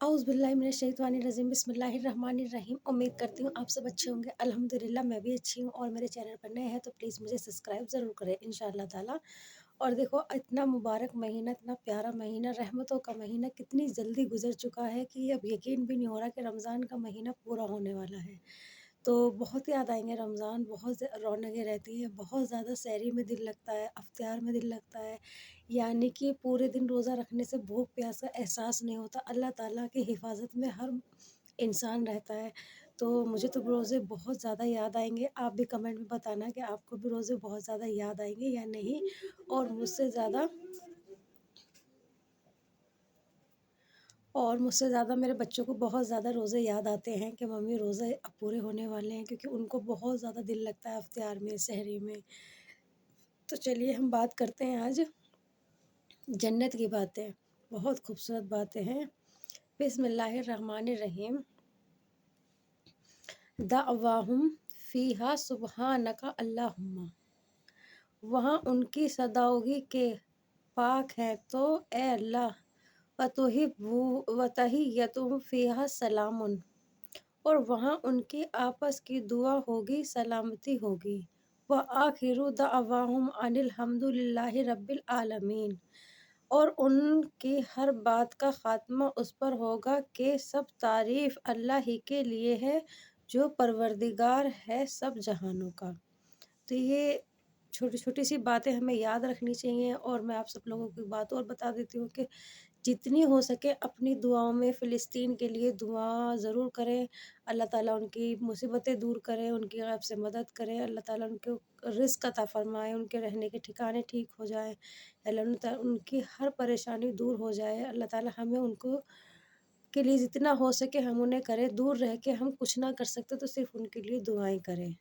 औज़ बिल्लाहि मिनश शैतानिर रजीम बिस्मिल्लाहिर रहमानिर रहीम। उम्मीद करती हूँ आप सब अच्छे होंगे। अल्हम्दुलिल्लाह मैं भी अच्छी हूँ। और मेरे चैनल पर नए हैं तो प्लीज़ मुझे सब्सक्राइब ज़रूर करें इंशाअल्लाह ताला। और देखो इतना मुबारक महीना, इतना प्यारा महीना, रहमतों का महीना कितनी जल्दी गुजर चुका है कि अब यकीन भी नहीं हो रहा कि रमज़ान का महीना पूरा होने वाला है। तो बहुत याद आएंगे रमज़ान, बहुत रौनकें रहती हैं, बहुत ज़्यादा सहरी में दिल लगता है, अफ्तार में दिल लगता है। यानी कि पूरे दिन रोज़ा रखने से भूख प्यास का एहसास नहीं होता। अल्लाह ताला की हिफाज़त में हर इंसान रहता है। तो मुझे तो रोज़े बहुत ज़्यादा याद आएँगे। आप भी कमेंट में बताना कि आपको भी रोज़े बहुत ज़्यादा याद आएँगे या नहीं। और मुझसे ज़्यादा मेरे बच्चों को बहुत ज़्यादा रोज़े याद आते हैं कि मम्मी रोज़े अब पूरे होने वाले हैं, क्योंकि उनको बहुत ज़्यादा दिल लगता है इफ्तियार में, सहरी में। तो चलिए हम बात करते हैं आज जन्नत की बातें। बहुत खूबसूरत बातें हैं। बिस्मिल्लाहिर्रहमानिर्रहीम। दअवाहुम फ़ीहा सुब्हानका अल्लाहुम्मा। वहाँ उनकी सदाओगी के पाक हैं तो ए अल्लाह, वतहिय्यतुहुम फ़ीहा सलामुन। और वहाँ उनकी आपस की दुआ होगी, सलामती होगी। व आखिरु दअवाहुम अनिल हम्दुलिल्लाहि रब्बिल आलमीन। और उनकी हर बात का ख़ात्मा उस पर होगा कि सब तारीफ़ अल्लाह ही के लिए है, जो परवरदिगार है सब जहानों का। तो ये छोटी-छोटी सी बातें हमें याद रखनी चाहिए। और मैं आप सब लोगों को एक बात और बता देती हूँ कि जितनी हो सके अपनी दुआओं में फ़िलिस्तीन के लिए दुआ ज़रूर करें। अल्लाह ताला उनकी मुसीबतें दूर करे, उनकी गैब से मदद करे, अल्लाह ताला उनको रिज़्क़ अता फ़रमाए, उनके रहने के ठिकाने ठीक हो जाएँ, अल्लाह उनकी हर परेशानी दूर हो जाए। अल्लाह ताला हमें उनको के लिए जितना हो सके हम उन्हें करें। दूर रह के हम कुछ ना कर सकते तो सिर्फ़ उनके लिए दुआएँ करें।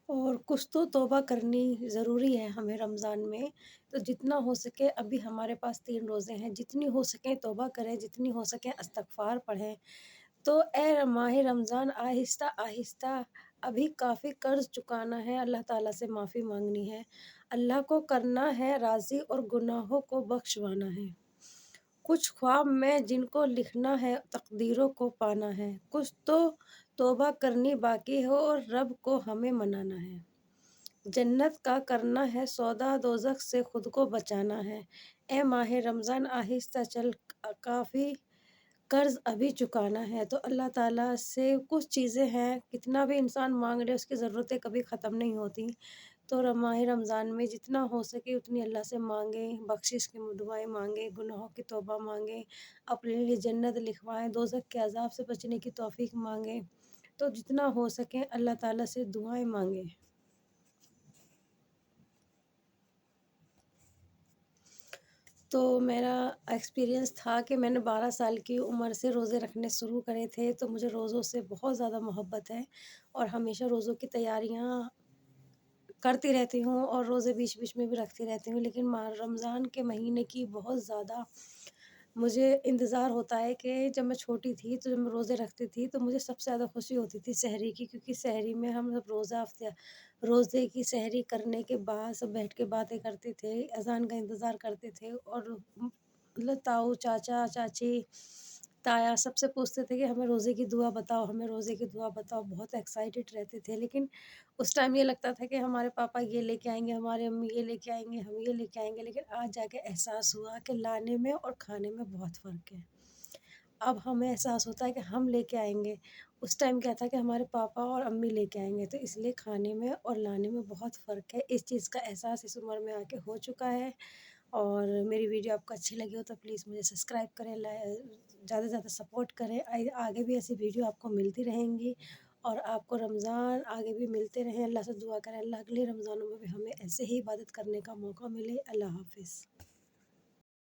और कुछ तो तौबा करनी ज़रूरी है हमें रमज़ान में। तो जितना हो सके, अभी हमारे पास 3 रोज़े हैं, जितनी हो सके तौबा करें, जितनी हो सके इस्तग़फ़ार पढ़ें। तो ए माह रमज़ान आहिस्ता-आहिस्ता अभी काफ़ी कर्ज़ चुकाना है, अल्लाह ताला से माफ़ी माँगनी है। अल्लाह को करना है राज़ी और गुनाहों को बख्शवाना है। कुछ ख्वाब में जिनको लिखना है, तकदीरों को पाना है। कुछ तो तौबा करनी बाकी हो और रब को हमें मनाना है। जन्नत का करना है सौदा, दोज़ख से खुद को बचाना है। ए माह रमज़ान आहिस्ता चल, काफ़ी कर्ज़ अभी चुकाना है। तो अल्लाह ताला से कुछ चीज़ें हैं, कितना भी इंसान माँग ले उसकी ज़रूरतें कभी ख़त्म नहीं होती। तो माह रमज़ान में जितना हो सके उतनी अल्लाह से माँगें, बख्शिश की दुआएँ माँगें, गुनाहों की तौबा माँगें, अपने लिए जन्नत लिखवाएँ, दोज़ख के अज़ाब से बचने की तौफ़ीक माँगें। तो जितना हो सके अल्लाह ताला से दुआएँ माँगें। तो मेरा एक्सपीरियंस था कि मैंने 12 साल की उम्र से रोज़े रखने शुरू करे थे, तो मुझे रोज़ों से बहुत ज़्यादा मोहब्बत है। और हमेशा रोज़ों की तैयारियाँ करती रहती हूँ और रोज़े बीच-बीच में भी रखती रहती हूँ। लेकिन रमज़ान के महीने की बहुत ज़्यादा मुझे इंतज़ार होता है कि जब मैं छोटी थी, तो जब मैं रोज़े रखती थी, तो मुझे सबसे ज़्यादा खुशी होती थी सहरी की, क्योंकि सहरी में हम सब रोज़े की सहरी करने के बाद सब बैठ के बातें करते थे, अज़ान का इंतज़ार करते थे। और मतलब ताऊ, चाचा, चाची, ताया सबसे पूछते थे कि हमें रोज़े की दुआ बताओ, हमें रोज़े की दुआ बताओ, बहुत एक्साइटेड रहते थे। लेकिन उस टाइम ये लगता था कि हमारे पापा ये लेके आएँगे, हमारे अम्मी ये लेके आएँगे, हम ये लेके आएँगे। लेकिन आज जाके एहसास हुआ कि लाने में और खाने में बहुत फ़र्क है। अब हमें एहसास होता है कि हम लेके आएँगे, उस टाइम क्या था कि हमारे पापा और अम्मी लेके आएँगे, तो इसलिए खाने में और लाने में बहुत फ़र्क है। इस चीज़ का एहसास इस उम्र में आके हो चुका है। और मेरी वीडियो आपको अच्छी लगी हो तो प्लीज़ मुझे सब्सक्राइब करें, ज़्यादा से ज़्यादा सपोर्ट करें। आगे भी ऐसी वीडियो आपको मिलती रहेंगी। और आपको रमज़ान आगे भी मिलते रहें। अल्लाह से दुआ करें, अल्लाह अगले रमज़ानों में भी हमें ऐसे ही इबादत करने का मौका मिले। अल्लाह हाफ़िज़।